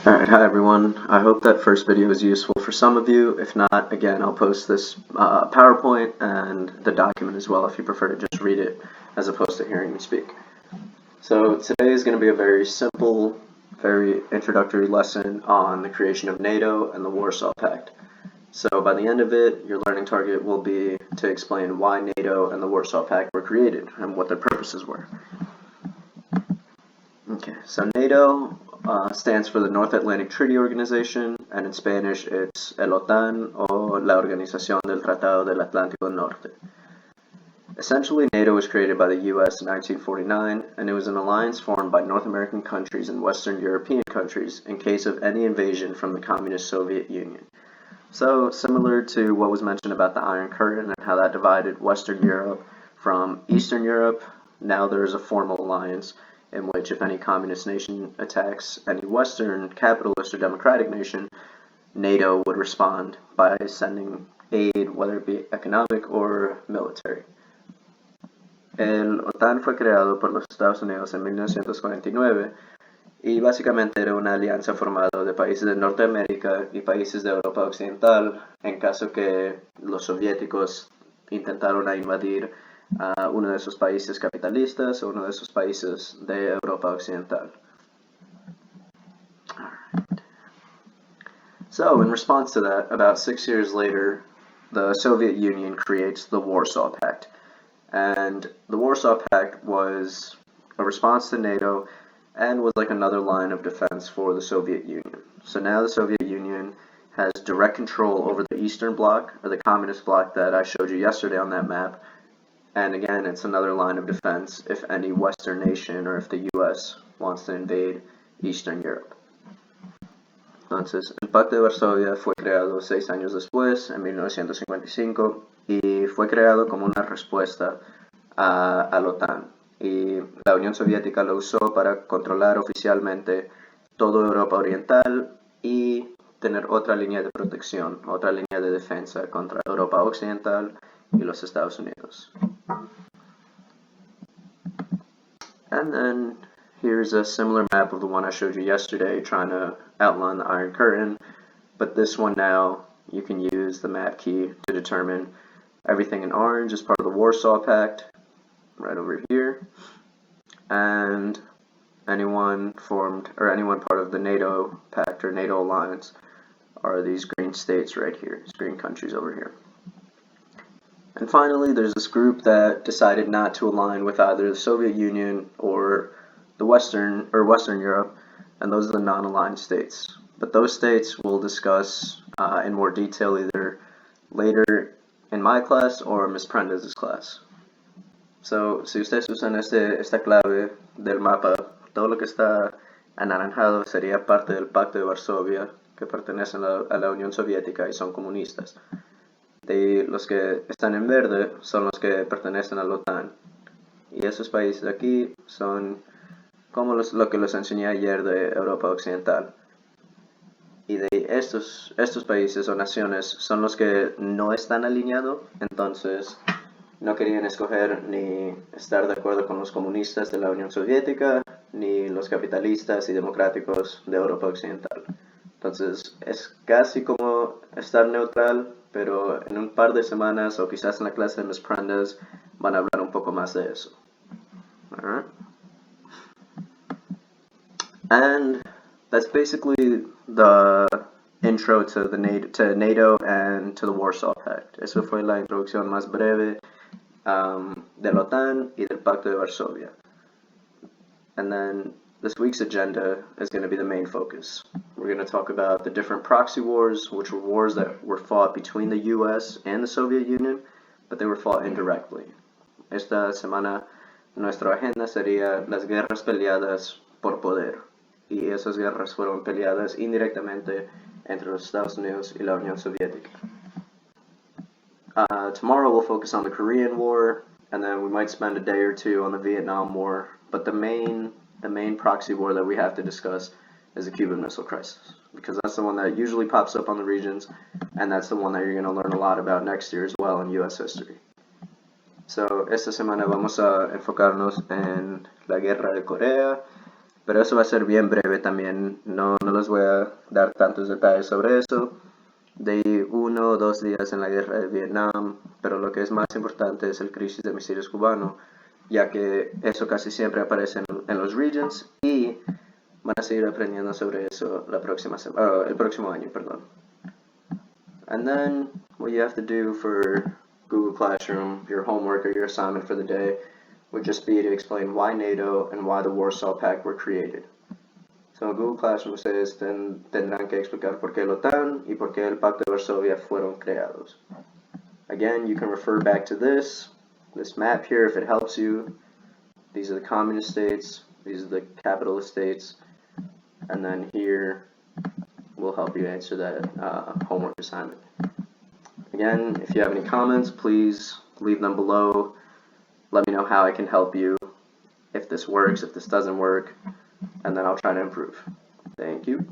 Alright, hi everyone. I hope that first video was useful for some of you. If not, again, I'll post this PowerPoint and the document as well if you prefer to just read it as opposed to hearing me speak. So today is going to be a very simple, very introductory lesson on the creation of NATO and the Warsaw Pact. So by the end of it, your learning target will be to explain why NATO and the Warsaw Pact were created and what their purposes were. Okay, so NATO stands for the North Atlantic Treaty Organization, and in Spanish it's el OTAN o la Organización del Tratado del Atlántico Norte. Essentially, NATO was created by the US in 1949, and it was an alliance formed by North American countries and Western European countries in case of any invasion from the Communist Soviet Union. So, similar to what was mentioned about the Iron Curtain and how that divided Western Europe from Eastern Europe, now there is a formal alliance in which if any communist nation attacks any Western capitalist or democratic nation, NATO would respond by sending aid, whether it be economic or military. El OTAN fue creado por los Estados Unidos en 1949 y básicamente era una alianza formada de países de Norteamérica y países de Europa Occidental en caso que los soviéticos intentaron invadir a uno de esos países capitalistas o uno de esos países de Europa Occidental. Alright. So, in response to that, about 6 years later, the Soviet Union creates the Warsaw Pact. And the Warsaw Pact was a response to NATO and was like another line of defense for the Soviet Union. So now the Soviet Union has direct control over the Eastern Bloc, or the Communist Bloc that I showed you yesterday on that map. And again, it's another line of defense if any Western nation or if the US wants to invade Eastern Europe. Entonces, el Pacto de Varsovia fue creado 6 años después, en 1955, y fue creado como una respuesta a la OTAN. Y la Unión Soviética lo usó para controlar oficialmente toda Europa Oriental y tener otra línea de protección, otra línea de defensa contra Europa Occidental y los Estados Unidos. And then here's a similar map of the one I showed you yesterday, trying to outline the Iron Curtain, but this one now you can use the map key to determine everything in orange is part of the Warsaw Pact, right over here, and anyone part of the NATO Pact or NATO Alliance are these green states right here, these green countries over here. And finally, there's this group that decided not to align with either the Soviet Union or the Western Europe, and those are the non-aligned states. But those states we'll discuss in more detail either later in my class or Ms. Prenda's class. So, si ustedes usan esta clave del mapa, todo lo que está anaranjado sería parte del Pacto de Varsovia, que pertenecen a la Unión Soviética y son comunistas. Y los que están en verde son los que pertenecen a la OTAN. Y esos países de aquí son como lo que les enseñé ayer de Europa Occidental. Y de estos países o naciones son los que no están alineados, entonces no querían escoger ni estar de acuerdo con los comunistas de la Unión Soviética, ni los capitalistas y democráticos de Europa Occidental. Entonces es casi como estar neutral, pero en un par de semanas o quizás en la clase de Ms. Prenda's van a hablar un poco más de eso. Alright? And that's basically the intro to NATO and to the Warsaw Pact. Eso fue la introducción más breve de la OTAN y del Pacto de Varsovia. And then this week's agenda is going to be the main focus. We're going to talk about the different proxy wars, which were wars that were fought between the US and the Soviet Union, but they were fought indirectly. Esta semana nuestra agenda sería las guerras peleadas por poder. Y esas guerras fueron peleadas indirectamente entre los Estados Unidos y la Unión Soviética. Tomorrow we'll focus on the Korean War, and then we might spend a day or two on the Vietnam War, but the main proxy war that we have to discuss is the Cuban Missile Crisis, because that's the one that usually pops up on the regions, and that's the one that you're going to learn a lot about next year as well in U.S. history. So, esta semana vamos a enfocarnos en la Guerra de Corea, Pero eso va a ser bien breve también, no les voy a dar tantos detalles sobre eso. De 1 o 2 días en la guerra de Vietnam, pero lo que es más importante es el crisis de misiles cubano, ya que eso casi siempre aparece en los regions y van a seguir aprendiendo sobre eso el próximo año, perdón. And then what you have to do for Google Classroom, your homework or your assignment for the day, would just be to explain why NATO and why the Warsaw Pact were created. So en Google Classroom ustedes tendrán que explicar por qué la OTAN y por qué el Pacto de Varsovia fueron creados. Again, you can refer back to this map here if it helps you. These are the communist states, these are the capitalist states, and then here will help you answer that homework assignment. Again, if you have any comments, please leave them below. Let me know how I can help you, if this works, if this doesn't work, and then I'll try to improve. Thank you.